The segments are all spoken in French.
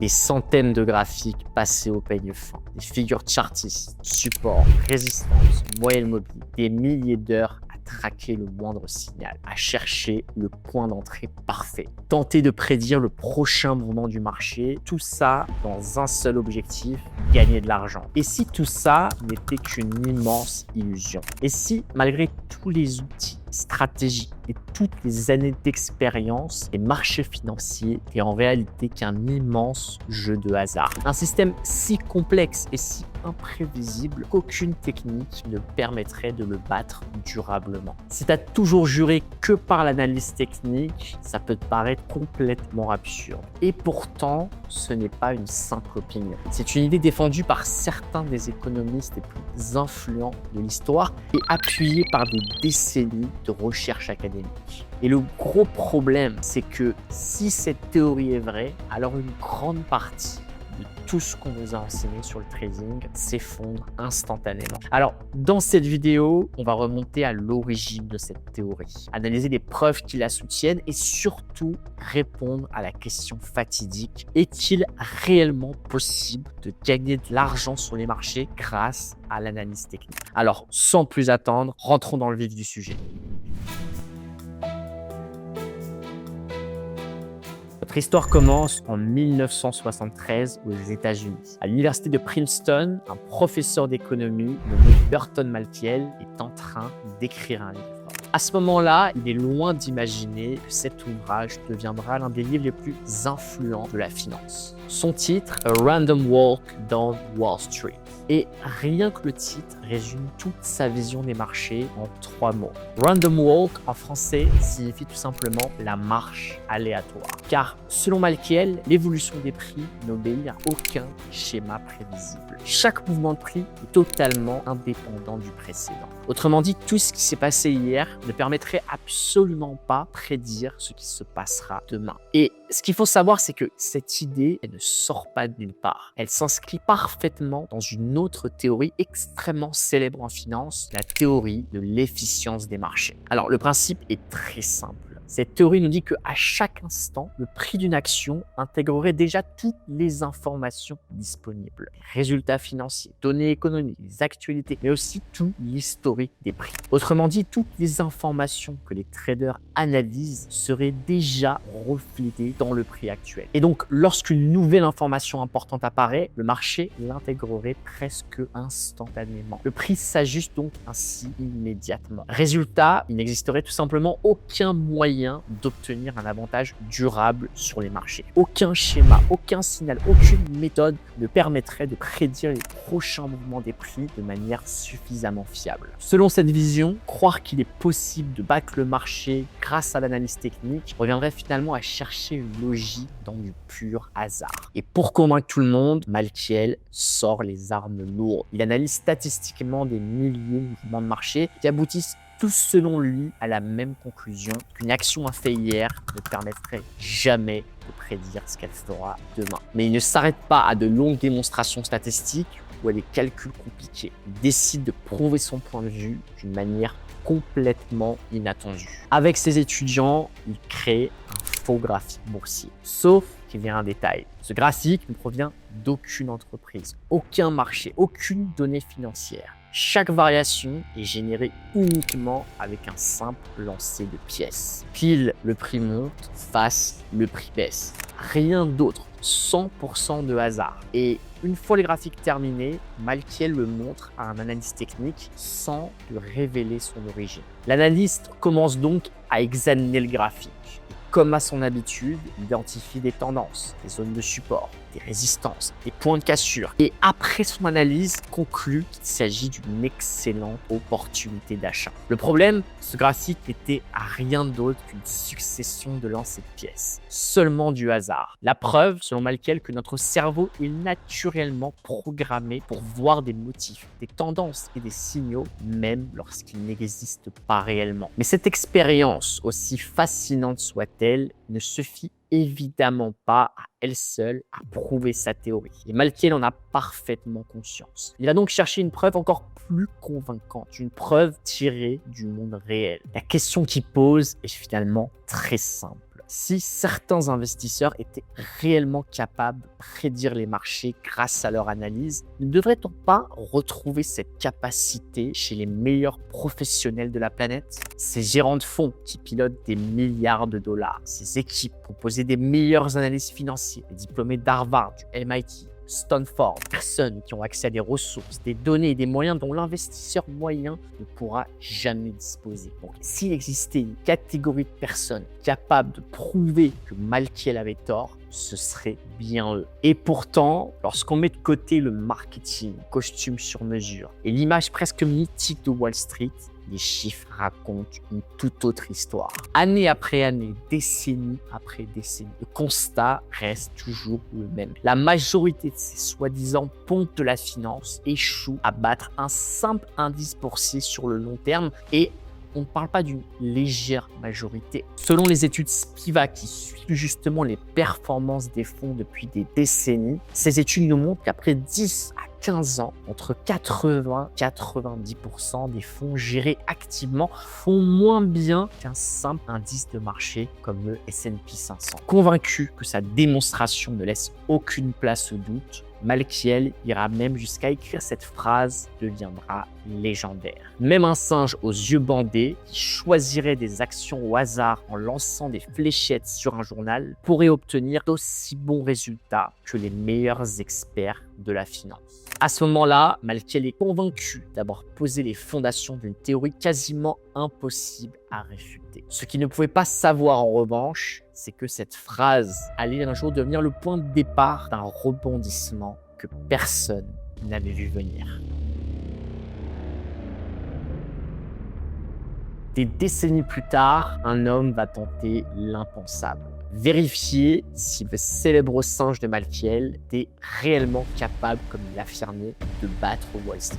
Des centaines de graphiques passés au peigne fin, des figures chartistes, support, résistance, moyenne mobile, des milliers d'heures à traquer le moindre signal, à chercher le point d'entrée parfait, tenter de prédire le prochain mouvement du marché, tout ça dans un seul objectif, gagner de l'argent. Et si tout ça n'était qu'une immense illusion? Et si, malgré tous les outils, stratégies et toutes les années d'expérience, les marchés financiers étaient en réalité qu'un immense jeu de hasard? Un système si complexe et si imprévisible qu'aucune technique ne permettrait de le battre durablement. Si tu as toujours juré que par l'analyse technique, ça peut te paraître complètement absurde. Et pourtant, ce n'est pas une simple opinion. C'est une idée défendue par certains des économistes les plus influents de l'histoire et appuyée par des décennies de recherche académique. Et le gros problème, c'est que si cette théorie est vraie, alors une grande partie de tout ce qu'on nous a enseigné sur le trading s'effondre instantanément. Alors, dans cette vidéo, on va remonter à l'origine de cette théorie, analyser les preuves qui la soutiennent et surtout répondre à la question fatidique: est-il réellement possible de gagner de l'argent sur les marchés grâce à l'analyse technique? Alors, sans plus attendre, rentrons dans le vif du sujet. Notre histoire commence en 1973 aux États-Unis. À l'université de Princeton, un professeur d'économie nommé Burton Malkiel est en train d'écrire un livre. À ce moment-là, il est loin d'imaginer que cet ouvrage deviendra l'un des livres les plus influents de la finance. Son titre, A Random Walk Down Wall Street. Et rien que le titre résume toute sa vision des marchés en 3 mots. Random Walk, en français, signifie tout simplement la marche aléatoire. Car, selon Malkiel, l'évolution des prix n'obéit à aucun schéma prévisible. Chaque mouvement de prix est totalement indépendant du précédent. Autrement dit, tout ce qui s'est passé hier ne permettrait absolument pas de prédire ce qui se passera demain. Et ce qu'il faut savoir, c'est que cette idée, elle ne sort pas de nulle part. Elle s'inscrit parfaitement dans une autre théorie extrêmement célèbre en finance, la théorie de l'efficience des marchés. Alors, le principe est très simple. Cette théorie nous dit qu'à chaque instant, le prix d'une action intégrerait déjà toutes les informations disponibles. Les résultats financiers, données économiques, les actualités, mais aussi tout l'historique des prix. Autrement dit, toutes les informations que les traders analysent seraient déjà reflétées dans le prix actuel. Et donc, lorsqu'une nouvelle information importante apparaît, le marché l'intégrerait presque instantanément. Le prix s'ajuste donc ainsi immédiatement. Résultat, il n'existerait tout simplement aucun moyen d'obtenir un avantage durable sur les marchés. Aucun schéma, aucun signal, aucune méthode ne permettrait de prédire les prochains mouvements des prix de manière suffisamment fiable. Selon cette vision, croire qu'il est possible de battre le marché grâce à l'analyse technique reviendrait finalement à chercher une logique dans du pur hasard. Et pour convaincre tout le monde, Malkiel sort les armes lourdes. Il analyse statistiquement des milliers de mouvements de marché qui aboutissent tous selon lui à la même conclusion: qu'une action fait hier ne permettrait jamais de prédire ce qu'elle fera demain. Mais il ne s'arrête pas à de longues démonstrations statistiques ou à des calculs compliqués. Il décide de prouver son point de vue d'une manière complètement inattendue. Avec ses étudiants, il crée un faux graphique boursier. Sauf qu'il y a un détail. Ce graphique ne provient d'aucune entreprise, aucun marché, aucune donnée financière. Chaque variation est générée uniquement avec un simple lancer de pièces. Pile, le prix monte, face, le prix baisse. Rien d'autre, 100% de hasard. Et une fois les graphiques terminés, Malkiel le montre à un analyste technique sans lui révéler son origine. L'analyste commence donc à examiner le graphique. Comme à son habitude, il identifie des tendances, des zones de support, des résistances, des points de cassure. Et après son analyse, conclut qu'il s'agit d'une excellente opportunité d'achat. Le problème, ce graphique n'était à rien d'autre qu'une succession de lancers de pièces. Seulement du hasard. La preuve, selon Malkiel, que notre cerveau est naturellement programmé pour voir des motifs, des tendances et des signaux, même lorsqu'ils n'existent pas réellement. Mais cette expérience, aussi fascinante soit-elle, ne suffit évidemment pas à elle seule à prouver sa théorie. Et Malkiel en a parfaitement conscience. Il va donc chercher une preuve encore plus convaincante, une preuve tirée du monde réel. La question qu'il pose est finalement très simple. Si certains investisseurs étaient réellement capables de prédire les marchés grâce à leur analyse, ne devrait-on pas retrouver cette capacité chez les meilleurs professionnels de la planète? Ces gérants de fonds qui pilotent des milliards de dollars, ces équipes composées des meilleurs analystes financiers, des diplômés d'Harvard, du MIT, Stanford, personnes qui ont accès à des ressources, des données et des moyens dont l'investisseur moyen ne pourra jamais disposer. Donc, s'il existait une catégorie de personnes capables de prouver que Malkiel avait tort, ce serait bien eux. Et pourtant, lorsqu'on met de côté le marketing, costume sur mesure et l'image presque mythique de Wall Street, les chiffres racontent une toute autre histoire. Année après année, décennie après décennie, le constat reste toujours le même. La majorité de ces soi-disant pontes de la finance échouent à battre un simple indice boursier sur le long terme et on ne parle pas d'une légère majorité. Selon les études Spivak qui suivent justement les performances des fonds depuis des décennies, ces études nous montrent qu'après 10 à 15 ans, entre 80 et 90% des fonds gérés activement font moins bien qu'un simple indice de marché comme le S&P 500. Convaincu que sa démonstration ne laisse aucune place au doute, Malkiel ira même jusqu'à écrire cette phrase deviendra légendaire. Même un singe aux yeux bandés qui choisirait des actions au hasard en lançant des fléchettes sur un journal pourrait obtenir d'aussi bons résultats que les meilleurs experts de la finance. À ce moment-là, Malkiel est convaincu d'avoir posé les fondations d'une théorie quasiment impossible à réfuter. Ce qu'il ne pouvait pas savoir en revanche, c'est que cette phrase allait un jour devenir le point de départ d'un rebondissement que personne n'avait vu venir. Des décennies plus tard, un homme va tenter l'impensable. Vérifier si le célèbre singe de Malkiel était réellement capable, comme il l'affirmait, de battre Wall Street.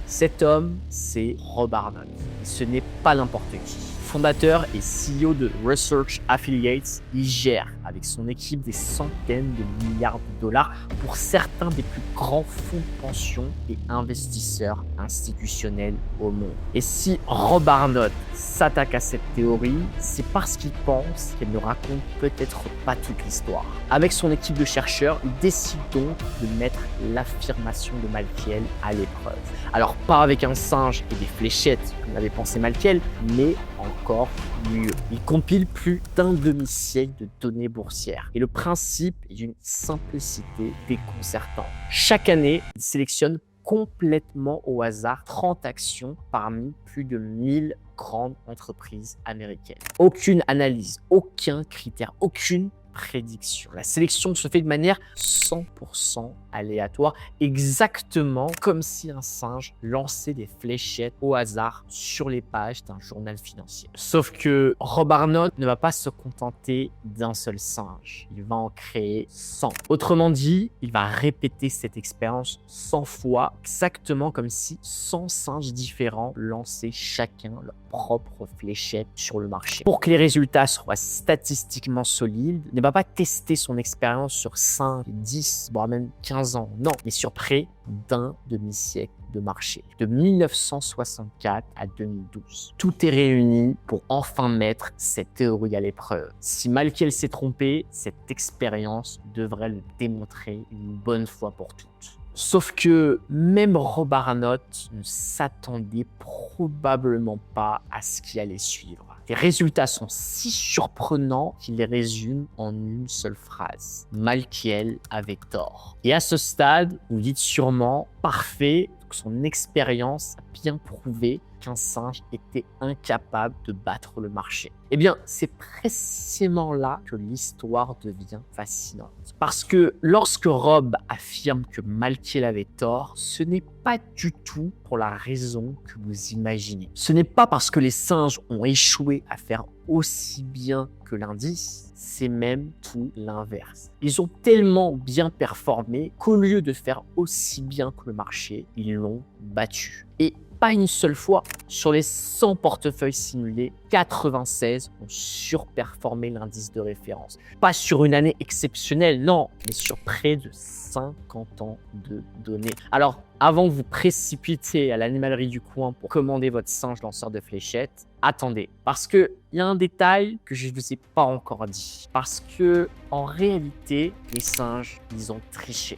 Cet homme, c'est Rob Arnott. Ce n'est pas n'importe qui. Fondateur et CEO de Research Affiliates, il gère avec son équipe des centaines de milliards de dollars pour certains des plus grands fonds de pension et investisseurs institutionnels au monde. Et si Rob Arnott s'attaque à cette théorie, c'est parce qu'il pense qu'elle ne raconte peut-être pas toute l'histoire. Avec son équipe de chercheurs, il décide donc de mettre l'affirmation de Malkiel à l'épreuve. Alors pas avec un singe et des fléchettes, comme l'avait pensé Malkiel, mais encore mieux. Il compile plus d'un demi-siècle de données boursières. Et le principe est d'une simplicité déconcertante. Chaque année, il sélectionne complètement au hasard 30 actions parmi plus de 1000 grandes entreprises américaines. Aucune analyse, aucun critère, aucune prédiction. La sélection se fait de manière 100% aléatoire, exactement comme si un singe lançait des fléchettes au hasard sur les pages d'un journal financier. Sauf que Rob Arnott ne va pas se contenter d'un seul singe. Il va en créer 100. Autrement dit, il va répéter cette expérience 100 fois, exactement comme si 100 singes différents lançaient chacun leur propre fléchette sur le marché. Pour que les résultats soient statistiquement solides, il ne va pas tester son expérience sur 5, 10, voire même 15 ans. Non, mais sur près d'un demi-siècle de marché, de 1964 à 2012. Tout est réuni pour enfin mettre cette théorie à l'épreuve. Si Malkiel s'est trompé, cette expérience devrait le démontrer une bonne fois pour toutes. Sauf que même Rob Arnott ne s'attendait probablement pas à ce qui allait suivre. Les résultats sont si surprenants qu'il les résume en une seule phrase. Malkiel avait tort. Et à ce stade, vous dites sûrement, parfait, son expérience a bien prouvé qu'un singe était incapable de battre le marché. Eh bien, c'est précisément là que l'histoire devient fascinante. Parce que lorsque Rob affirme que Malkiel avait tort, ce n'est pas du tout pour la raison que vous imaginez. Ce n'est pas parce que les singes ont échoué à faire aussi bien que l'indice, c'est même tout l'inverse. Ils ont tellement bien performé qu'au lieu de faire aussi bien que le marché, ils l'ont battu. Et pas une seule fois. Sur les 100 portefeuilles simulés, 96 ont surperformé l'indice de référence. Pas sur une année exceptionnelle, non, mais sur près de 50 ans de données. Alors, avant de vous précipiter à l'animalerie du coin pour commander votre singe lanceur de fléchettes, attendez, parce qu'il y a un détail que je ne vous ai pas encore dit. Parce que, en réalité, les singes, ils ont triché.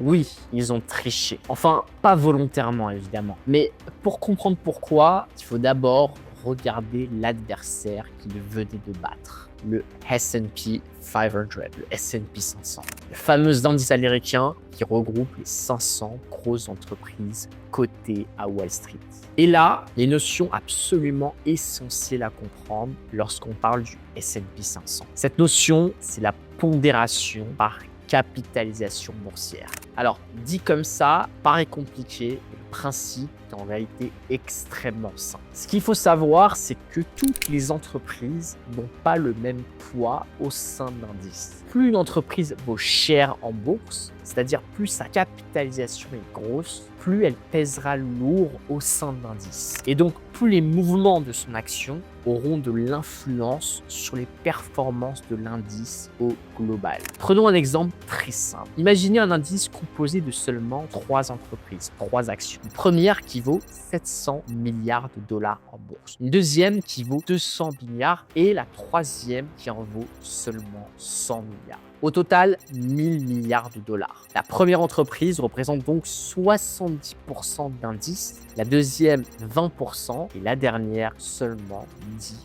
Oui, ils ont triché. Enfin, pas volontairement, évidemment. Mais pour comprendre pourquoi, il faut d'abord regarder l'adversaire qu'ils venaient de battre. Le S&P 500, le S&P 500. Le fameux indice américain qui regroupe les 500 grosses entreprises cotées à Wall Street. Et là, les notions absolument essentielles à comprendre lorsqu'on parle du S&P 500. Cette notion, c'est la pondération par capitalisation boursière. Alors, dit comme ça, paraît compliqué, mais le principe est en réalité extrêmement simple. Ce qu'il faut savoir, c'est que toutes les entreprises n'ont pas le même poids au sein de l'indice. Plus une entreprise vaut cher en bourse, c'est-à-dire plus sa capitalisation est grosse, plus elle pèsera lourd au sein de l'indice. Et donc, plus les mouvements de son action auront de l'influence sur les performances de l'indice au global. Prenons un exemple très simple. Imaginez un indice composé de seulement 3 entreprises, 3 actions. Une première qui vaut 700 milliards de dollars en bourse. Une deuxième qui vaut 200 milliards et la troisième qui en vaut seulement 100 milliards. Au total, 1000 milliards de dollars. La première entreprise représente donc 70% de l'indice, la deuxième 20% et la dernière seulement 10%.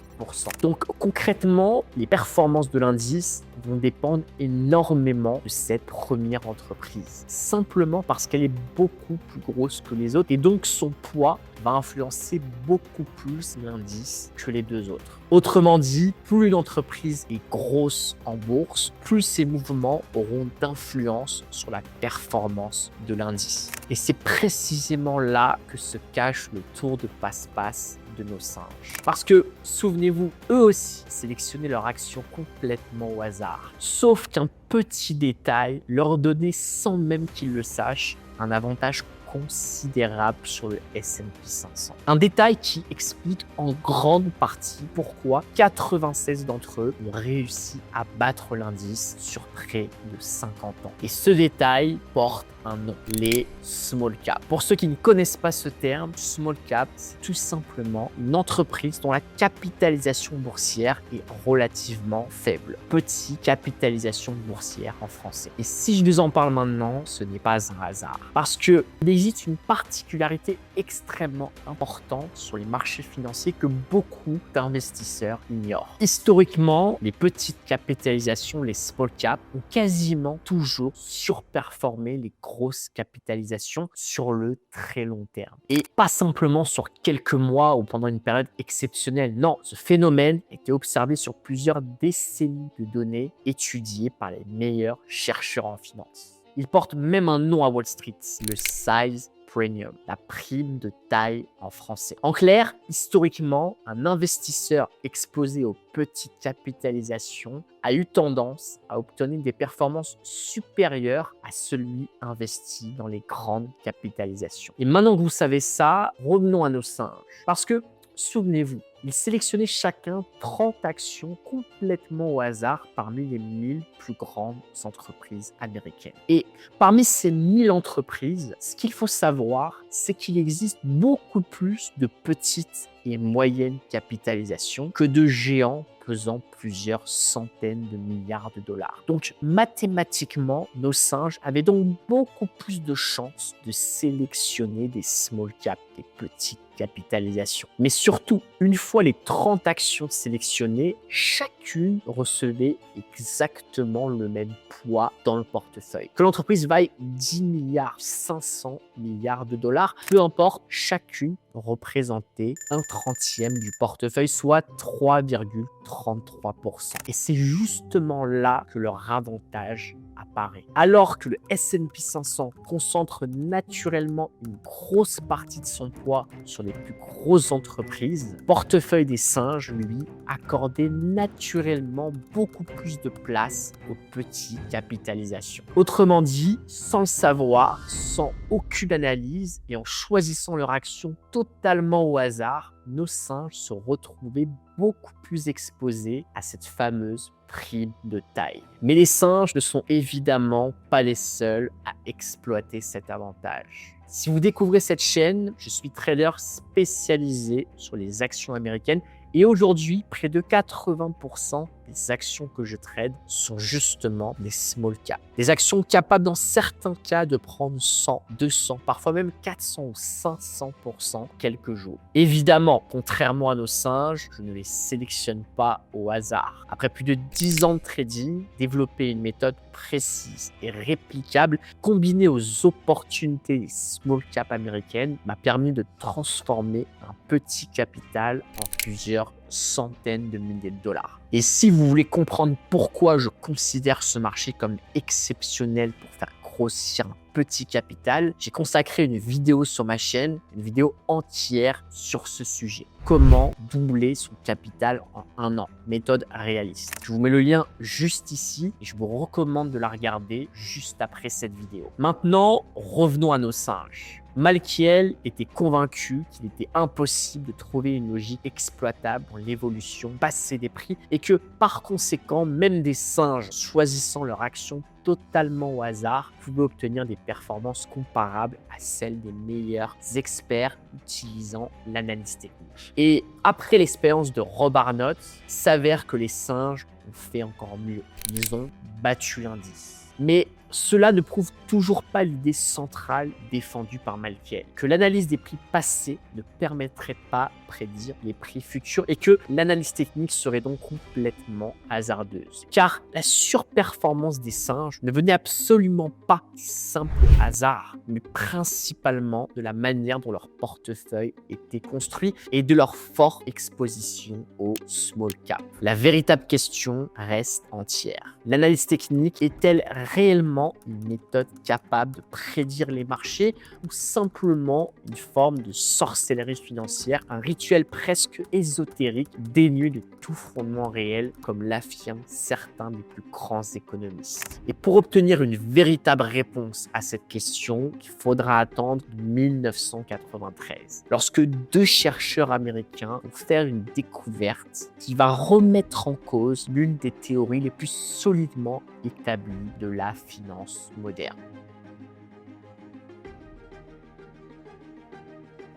Donc concrètement, les performances de l'indice vont dépendre énormément de cette première entreprise. Simplement parce qu'elle est beaucoup plus grosse que les autres et donc son poids va influencer beaucoup plus l'indice que les deux autres. Autrement dit, plus une entreprise est grosse en bourse, plus ses mouvements auront d'influence sur la performance de l'indice. Et c'est précisément là que se cache le tour de passe-passe de nos singes. Parce que, souvenez-vous, eux aussi sélectionnaient leur action complètement au hasard. Sauf qu'un petit détail leur donnait, sans même qu'ils le sachent, un avantage considérable sur le S&P 500. Un détail qui explique en grande partie pourquoi 96 d'entre eux ont réussi à battre l'indice sur près de 50 ans. Et ce détail porte un nom, les small cap. Pour ceux qui ne connaissent pas ce terme, small cap, c'est tout simplement une entreprise dont la capitalisation boursière est relativement faible. Petit capitalisation boursière en français. Et si je vous en parle maintenant, ce n'est pas un hasard. Parce qu'il existe une particularité extrêmement importante sur les marchés financiers que beaucoup d'investisseurs ignorent. Historiquement, les petites capitalisations, les small cap, ont quasiment toujours surperformé les grosses capitalisations sur le très long terme. Et pas simplement sur quelques mois ou pendant une période exceptionnelle. Non, ce phénomène a été observé sur plusieurs décennies de données étudiées par les meilleurs chercheurs en finance. Il porte même un nom à Wall Street, le size premium, la prime de taille en français. En clair, historiquement, un investisseur exposé aux petites capitalisations a eu tendance à obtenir des performances supérieures à celui investi dans les grandes capitalisations. Et maintenant que vous savez ça, revenons à nos singes. Parce que, souvenez-vous, ils sélectionnaient chacun 30 actions complètement au hasard parmi les 1000 plus grandes entreprises américaines. Et parmi ces 1000 entreprises, ce qu'il faut savoir, c'est qu'il existe beaucoup plus de petites et moyennes capitalisations que de géants pesant plusieurs centaines de milliards de dollars. Donc mathématiquement, nos singes avaient donc beaucoup plus de chances de sélectionner des small caps, des petites capitalisations. Mais surtout, une fois les 30 actions sélectionnées, chacune recevait exactement le même poids dans le portefeuille. Que l'entreprise vaille 10 milliards, 500 milliards de dollars, peu importe, chacune représentait 1/30 du portefeuille, soit 3,33%. Et c'est justement là que leur avantage a apparaît. Alors que le S&P 500 concentre naturellement une grosse partie de son poids sur les plus grosses entreprises, le portefeuille des singes, lui, accordait naturellement beaucoup plus de place aux petites capitalisations. Autrement dit, sans le savoir, sans aucune analyse et en choisissant leur action totalement au hasard, nos singes se retrouvaient beaucoup plus exposés à cette fameuse prime de taille. Mais les singes ne sont évidemment pas les seuls à exploiter cet avantage. Si vous découvrez cette chaîne, je suis trader spécialisé sur les actions américaines et aujourd'hui, près de 80% des actions que je trade sont justement des small caps. Des actions capables dans certains cas de prendre 100, 200, parfois même 400 ou 500% quelques jours. Évidemment, contrairement à nos singes, je ne les sélectionne pas au hasard. Après plus de 10 ans de trading, développer une méthode précise et réplicable combinée aux opportunités des small caps américaines m'a permis de transformer un petit capital en plusieurs centaines de milliers de dollars. Et si vous voulez comprendre pourquoi je considère ce marché comme exceptionnel pour faire grossir un petit capital, j'ai consacré une vidéo sur ma chaîne, une vidéo entière sur ce sujet. Comment doubler son capital en 1 an? Méthode réaliste. Je vous mets le lien juste ici et je vous recommande de la regarder juste après cette vidéo. Maintenant, revenons à nos singes. Malkiel était convaincu qu'il était impossible de trouver une logique exploitable dans l'évolution passée des prix et que par conséquent, même des singes choisissant leur action totalement au hasard pouvaient obtenir des performances comparables à celles des meilleurs experts utilisant l'analyse technique. Et après l'expérience de Rob Arnott, il s'avère que les singes ont fait encore mieux. Ils ont battu l'indice. Mais cela ne prouve toujours pas l'idée centrale défendue par Malkiel, que l'analyse des prix passés ne permettrait pas de prédire les prix futurs et que l'analyse technique serait donc complètement hasardeuse. Car la surperformance des singes ne venait absolument pas du simple hasard, mais principalement de la manière dont leur portefeuille était construit et de leur forte exposition au small cap. La véritable question reste entière. L'analyse technique est-elle réellement une méthode capable de prédire les marchés ou simplement une forme de sorcellerie financière, un rituel presque ésotérique dénué de tout fondement réel comme l'affirment certains des plus grands économistes? Et pour obtenir une véritable réponse à cette question, il faudra attendre 1993, lorsque 2 chercheurs américains vont faire une découverte qui va remettre en cause l'une des théories les plus solidement établies de la finance moderne.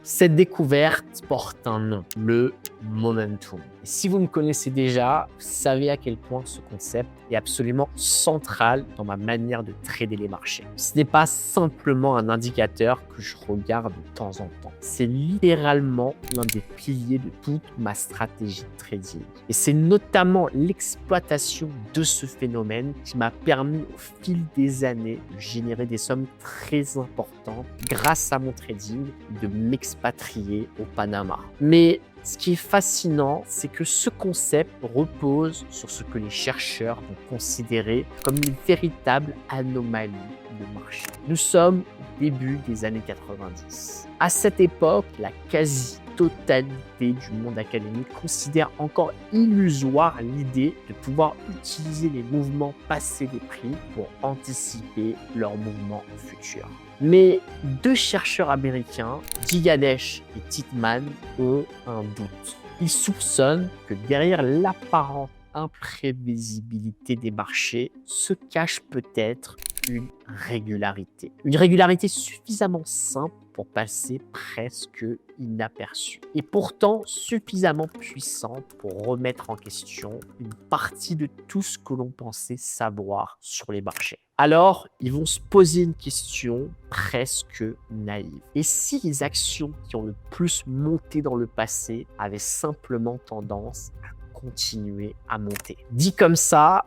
Cette découverte porte un nom, le momentum. Et si vous me connaissez déjà, vous savez à quel point ce concept est absolument central dans ma manière de trader les marchés. Ce n'est pas simplement un indicateur que je regarde de temps en temps. C'est littéralement l'un des piliers de toute ma stratégie de trading. Et c'est notamment l'exploitation de ce phénomène qui m'a permis au fil des années de générer des sommes très importantes grâce à mon trading et de m'expatrier au Panama. Mais ce qui est fascinant, c'est que ce concept repose sur ce que les chercheurs vont considérer comme une véritable anomalie de marché. Nous sommes au début des années 90. À cette époque, la quasi-totalité du monde académique considère encore illusoire l'idée de pouvoir utiliser les mouvements passés des prix pour anticiper leurs mouvements futurs. Mais 2 chercheurs américains, Giganesh et Titman, ont un doute. Ils soupçonnent que derrière l'apparente imprévisibilité des marchés se cache peut-être une régularité. Une régularité suffisamment simple pour passer presque inaperçue. Et pourtant suffisamment puissante pour remettre en question une partie de tout ce que l'on pensait savoir sur les marchés. Alors, ils vont se poser une question presque naïve. Et si les actions qui ont le plus monté dans le passé avaient simplement tendance à continuer à monter? Dit comme ça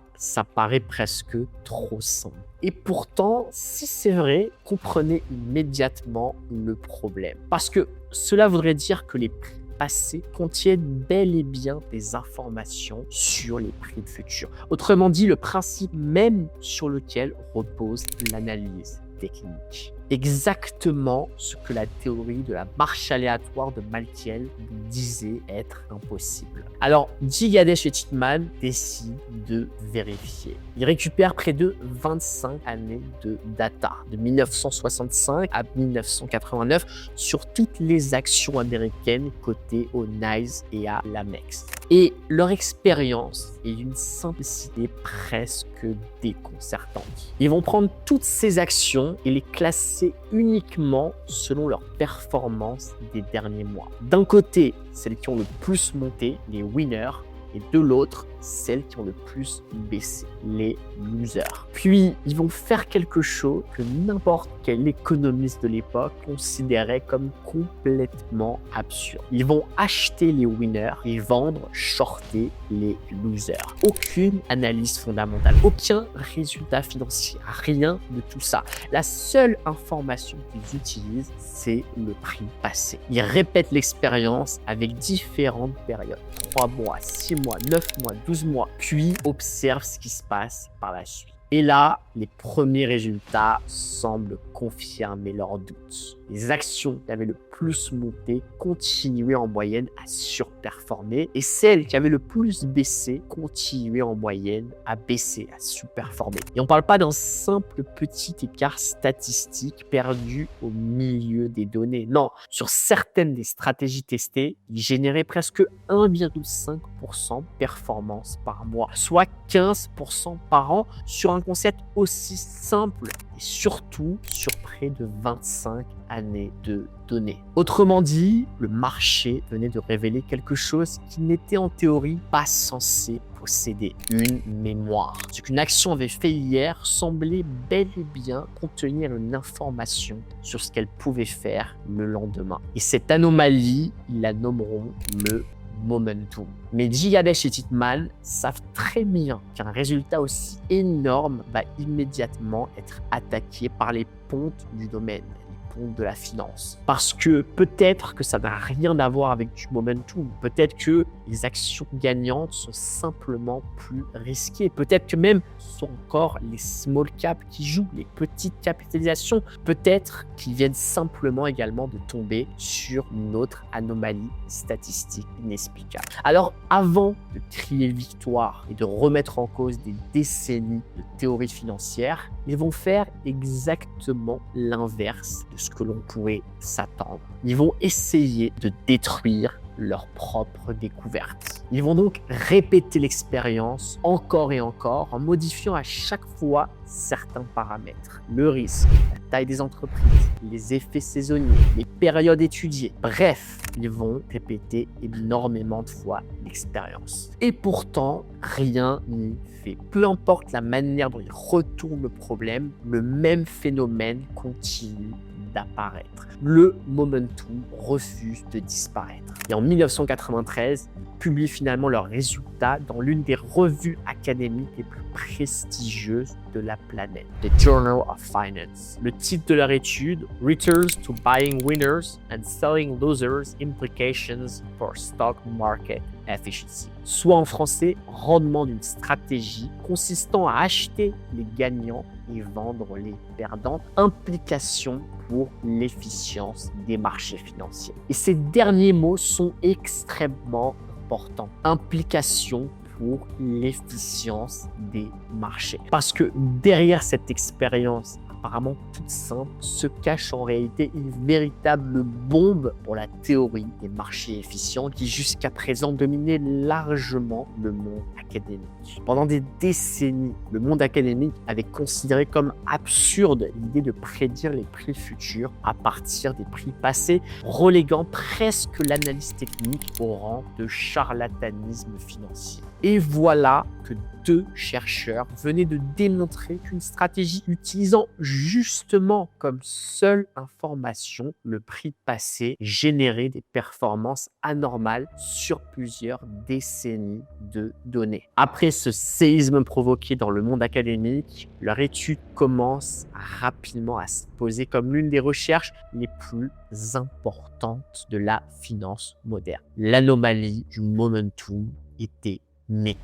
paraît presque trop simple. Et pourtant, si c'est vrai, comprenez immédiatement le problème. Parce que cela voudrait dire que les prix passés contiennent bel et bien des informations sur les prix futurs. Autrement dit, le principe même sur lequel repose l'analyse technique. Exactement ce que la théorie de la marche aléatoire de Malkiel disait être impossible. Alors, Jighadesh et Titman décident de vérifier. Ils récupèrent près de 25 années de data, de 1965 à 1989, sur toutes les actions américaines cotées au NYSE et à l'Amex. Et leur expérience est d'une simplicité presque déconcertante. Ils vont prendre toutes ces actions et les classer uniquement selon leur performance des derniers mois. D'un côté, celles qui ont le plus monté, les winners, et de l'autre, celles qui ont le plus baissé, les losers. Puis, ils vont faire quelque chose que n'importe quel économiste de l'époque considérait comme complètement absurde. Ils vont acheter les winners et vendre, shorter les losers. Aucune analyse fondamentale, aucun résultat financier, rien de tout ça. La seule information qu'ils utilisent, c'est le prix passé. Ils répètent l'expérience avec différentes périodes. 3 mois, 6 mois, 9 mois, 12 mois, puis observe ce qui se passe par la suite. Et là, les premiers résultats semblent confirmer leurs doutes. Les actions qui avaient le plus monté continuaient en moyenne à surperformer et celles qui avaient le plus baissé continuaient en moyenne à baisser, à sous-performer. Et on ne parle pas d'un simple petit écart statistique perdu au milieu des données. Non, sur certaines des stratégies testées, ils généraient presque 1,5% de performance par mois, soit 15% par an sur un concept aussi simple et surtout sur près de 25 années de données. Autrement dit, le marché venait de révéler quelque chose qui n'était en théorie pas censé posséder, une mémoire. Ce qu'une action avait fait hier semblait bel et bien contenir une information sur ce qu'elle pouvait faire le lendemain. Et cette anomalie, ils la nommeront le momentum. Mais Jighadesh et Titman savent très bien qu'un résultat aussi énorme va immédiatement être attaqué par les pontes du domaine, les pontes de la finance. Parce que peut-être que ça n'a rien à voir avec du momentum. Peut-être que les actions gagnantes sont simplement plus risquées. Peut-être que même ce sont encore les small caps qui jouent, les petites capitalisations. Peut-être qu'ils viennent simplement également de tomber sur une autre anomalie statistique inexplicable. Alors, avant de crier victoire et de remettre en cause des décennies de théorie financière, ils vont faire exactement l'inverse de ce que l'on pourrait s'attendre. Ils vont essayer de détruire leur propre découverte. Ils vont donc répéter l'expérience encore et encore en modifiant à chaque fois certains paramètres. Le risque, la taille des entreprises, les effets saisonniers, les périodes étudiées. Bref, ils vont répéter énormément de fois l'expérience. Et pourtant, rien n'y fait. Peu importe la manière dont ils retournent le problème, le même phénomène continue d'apparaître. Le momentum refuse de disparaître. Et en 1993, ils publient finalement leurs résultats dans l'une des revues académiques les plus prestigieuses de la planète, The Journal of Finance. Le titre de leur étude, Returns to Buying Winners and Selling Losers Implications for Stock Market Efficiency. Soit en français, rendement d'une stratégie consistant à acheter les gagnants et vendre les perdants, implication pour l'efficience des marchés financiers. Et ces derniers mots sont extrêmement importants. Implication pour l'efficience des marchés. Parce que derrière cette expérience apparemment toute simple se cache en réalité une véritable bombe pour la théorie des marchés efficients qui jusqu'à présent dominait largement le monde académique. Pendant des décennies, le monde académique avait considéré comme absurde l'idée de prédire les prix futurs à partir des prix passés, reléguant presque l'analyse technique au rang de charlatanisme financier. Et voilà que 2 chercheurs venaient de démontrer qu'une stratégie utilisant justement comme seule information le prix passé générait des performances anormales sur plusieurs décennies de données. Après ce séisme provoqué dans le monde académique, leur étude commence rapidement à se poser comme l'une des recherches les plus importantes de la finance moderne. L'anomalie du momentum était née.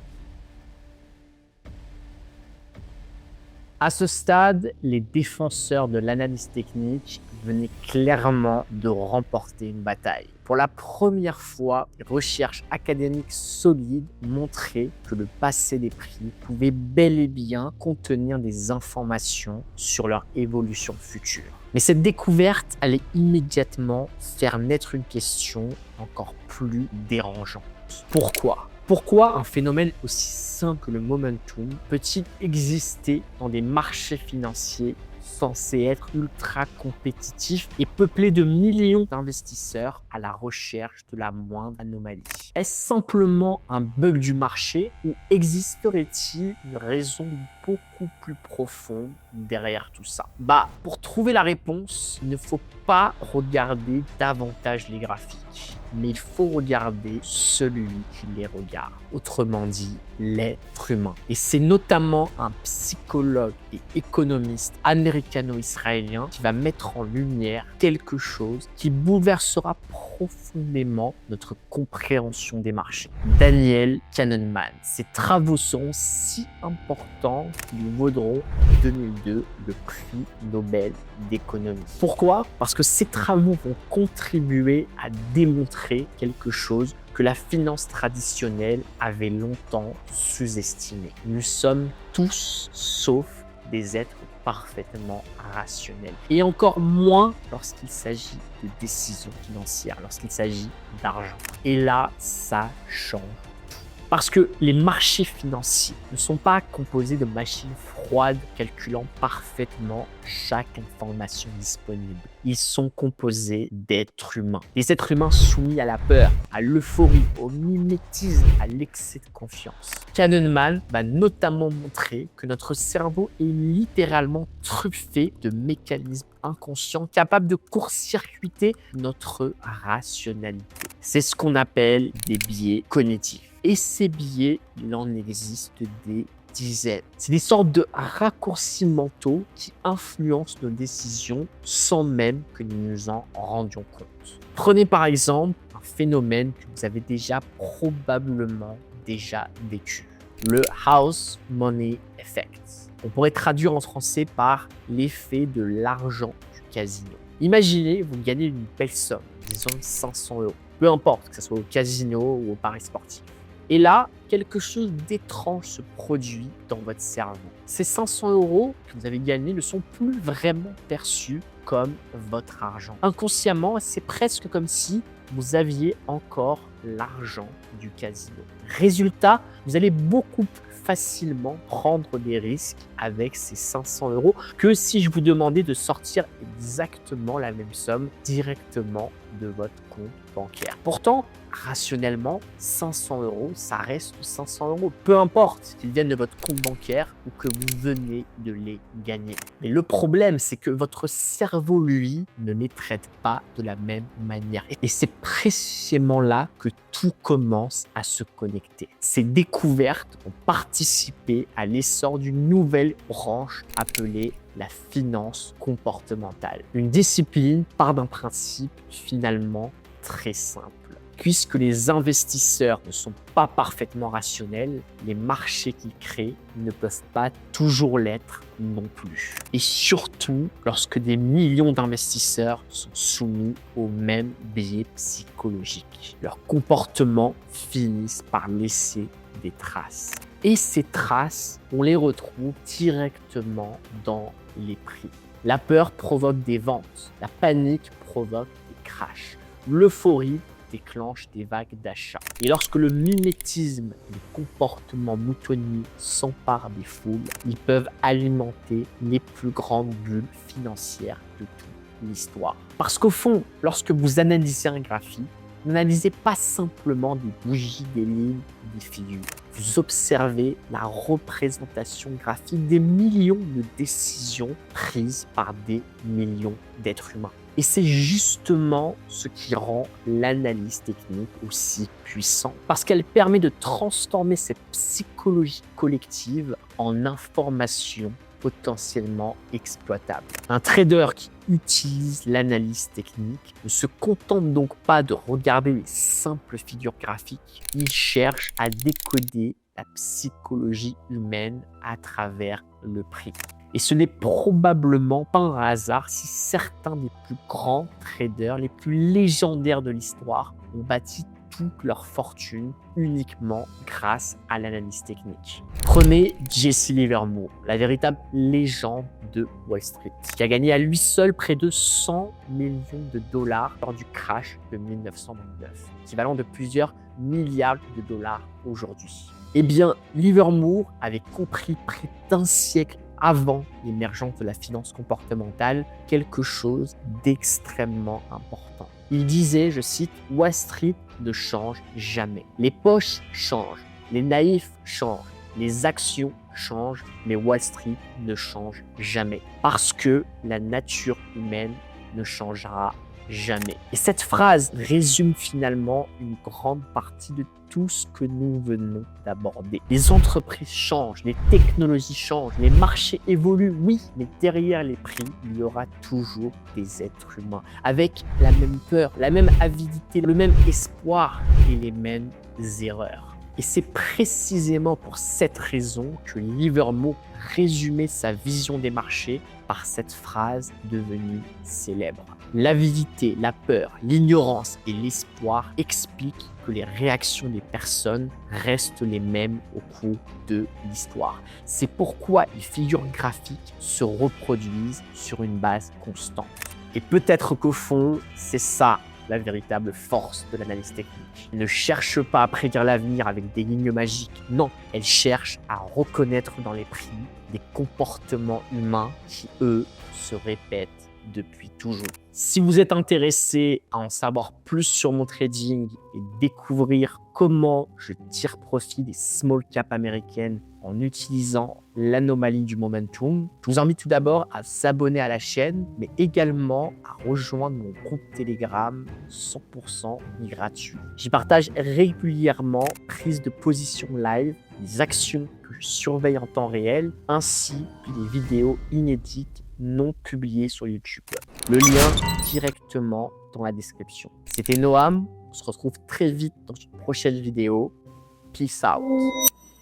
À ce stade, les défenseurs de l'analyse technique venaient clairement de remporter une bataille. Pour la première fois, les recherches académiques solides montraient que le passé des prix pouvait bel et bien contenir des informations sur leur évolution future. Mais cette découverte allait immédiatement faire naître une question encore plus dérangeante. Pourquoi ? Pourquoi un phénomène aussi simple que le momentum peut-il exister dans des marchés financiers censés être ultra compétitifs et peuplés de millions d'investisseurs à la recherche de la moindre anomalie? Est-ce simplement un bug du marché ou existerait-il une raison beaucoup plus profonde derrière tout ça? Pour trouver la réponse, il ne faut pas regarder davantage les graphiques, mais il faut regarder celui qui les regarde. Autrement dit, l'être humain. Et c'est notamment un psychologue et économiste américano-israélien qui va mettre en lumière quelque chose qui bouleversera profondément notre compréhension des marchés. Daniel Kahneman. Ses travaux seront si importants qu'ils vaudront en 2002 le prix Nobel d'économie. Pourquoi? Parce que ces travaux vont contribuer à démontrer quelque chose que la finance traditionnelle avait longtemps sous-estimé. Nous sommes tous, sauf des êtres parfaitement rationnels. Et encore moins lorsqu'il s'agit de décisions financières, lorsqu'il s'agit d'argent. Et là, ça change. Parce que les marchés financiers ne sont pas composés de machines froides calculant parfaitement chaque information disponible. Ils sont composés d'êtres humains. Des êtres humains soumis à la peur, à l'euphorie, au mimétisme, à l'excès de confiance. Kahneman va notamment montrer que notre cerveau est littéralement truffé de mécanismes inconscients capables de court-circuiter notre rationalité. C'est ce qu'on appelle des biais cognitifs. Et ces biais, il en existe des dizaines. C'est des sortes de raccourcis mentaux qui influencent nos décisions sans même que nous nous en rendions compte. Prenez par exemple un phénomène que vous avez probablement déjà vécu. Le house money effect. On pourrait traduire en français par l'effet de l'argent du casino. Imaginez, vous gagnez une belle somme, disons 500 €. Peu importe que ce soit au casino ou au pari sportif. Et là, quelque chose d'étrange se produit dans votre cerveau. Ces 500 € que vous avez gagnés ne sont plus vraiment perçus comme votre argent. Inconsciemment, c'est presque comme si vous aviez encore l'argent du casino. Résultat, vous allez beaucoup plus facilement prendre des risques avec ces 500 € que si je vous demandais de sortir exactement la même somme directement de votre compte bancaire. Pourtant, rationnellement, 500 €, ça reste 500 €. Peu importe qu'ils viennent de votre compte bancaire ou que vous venez de les gagner. Mais le problème, c'est que votre cerveau, lui, ne les traite pas de la même manière. Et c'est précisément là que tout commence à se connecter. Ces découvertes ont participé à l'essor d'une nouvelle branche appelée la finance comportementale. Une discipline part d'un principe finalement très simple. Puisque les investisseurs ne sont pas parfaitement rationnels, les marchés qu'ils créent ne peuvent pas toujours l'être non plus. Et surtout, lorsque des millions d'investisseurs sont soumis aux mêmes biais psychologiques. Leurs comportements finissent par laisser des traces. Et ces traces, on les retrouve directement dans les prix. La peur provoque des ventes, la panique provoque des crashs, l'euphorie déclenche des vagues d'achats. Et lorsque le mimétisme et le comportement moutonnier s'emparent des foules, ils peuvent alimenter les plus grandes bulles financières de toute l'histoire. Parce qu'au fond, lorsque vous analysez un graphique, vous n'analysez pas simplement des bougies, des lignes, des figures. vous observez la représentation graphique des millions de décisions prises par des millions d'êtres humains. Et c'est justement ce qui rend l'analyse technique aussi puissante, parce qu'elle permet de transformer cette psychologie collective en information potentiellement exploitable. Un trader qui utilise l'analyse technique ne se contente donc pas de regarder les simples figures graphiques, il cherche à décoder la psychologie humaine à travers le prix. Et ce n'est probablement pas un hasard si certains des plus grands traders, les plus légendaires de l'histoire, ont bâti toute leur fortune uniquement grâce à l'analyse technique. Prenez Jesse Livermore, la véritable légende de Wall Street, qui a gagné à lui seul près de 100 millions de dollars lors du crash de 1929, équivalent de plusieurs milliards de dollars aujourd'hui. Eh bien, Livermore avait compris près d'un siècle avant l'émergence de la finance comportementale quelque chose d'extrêmement important. Il disait, je cite, « Wall Street ne change jamais. Les poches changent, les naïfs changent, les actions changent, mais Wall Street ne change jamais. Parce que la nature humaine ne changera jamais. » Et cette phrase résume finalement une grande partie de tout ce que nous venons d'aborder. Les entreprises changent, les technologies changent, les marchés évoluent, oui, mais derrière les prix, il y aura toujours des êtres humains avec la même peur, la même avidité, le même espoir et les mêmes erreurs. Et c'est précisément pour cette raison que Livermore résumait sa vision des marchés par cette phrase devenue célèbre. L'avidité, la peur, l'ignorance et l'espoir expliquent que les réactions des personnes restent les mêmes au cours de l'histoire. C'est pourquoi les figures graphiques se reproduisent sur une base constante. Et peut-être qu'au fond, c'est ça la véritable force de l'analyse technique. Elle ne cherche pas à prédire l'avenir avec des lignes magiques. Non, elle cherche à reconnaître dans les prix des comportements humains qui, eux, se répètent depuis toujours. Si vous êtes intéressé à en savoir plus sur mon trading et découvrir comment je tire profit des small caps américaines en utilisant l'anomalie du momentum, je vous invite tout d'abord à s'abonner à la chaîne, mais également à rejoindre mon groupe Telegram 100% gratuit. J'y partage régulièrement prises de position live, des actions que je surveille en temps réel, ainsi que des vidéos inédites non publiées sur YouTube. Le lien directement dans la description. C'était Noam, on se retrouve très vite dans une prochaine vidéo. Peace out.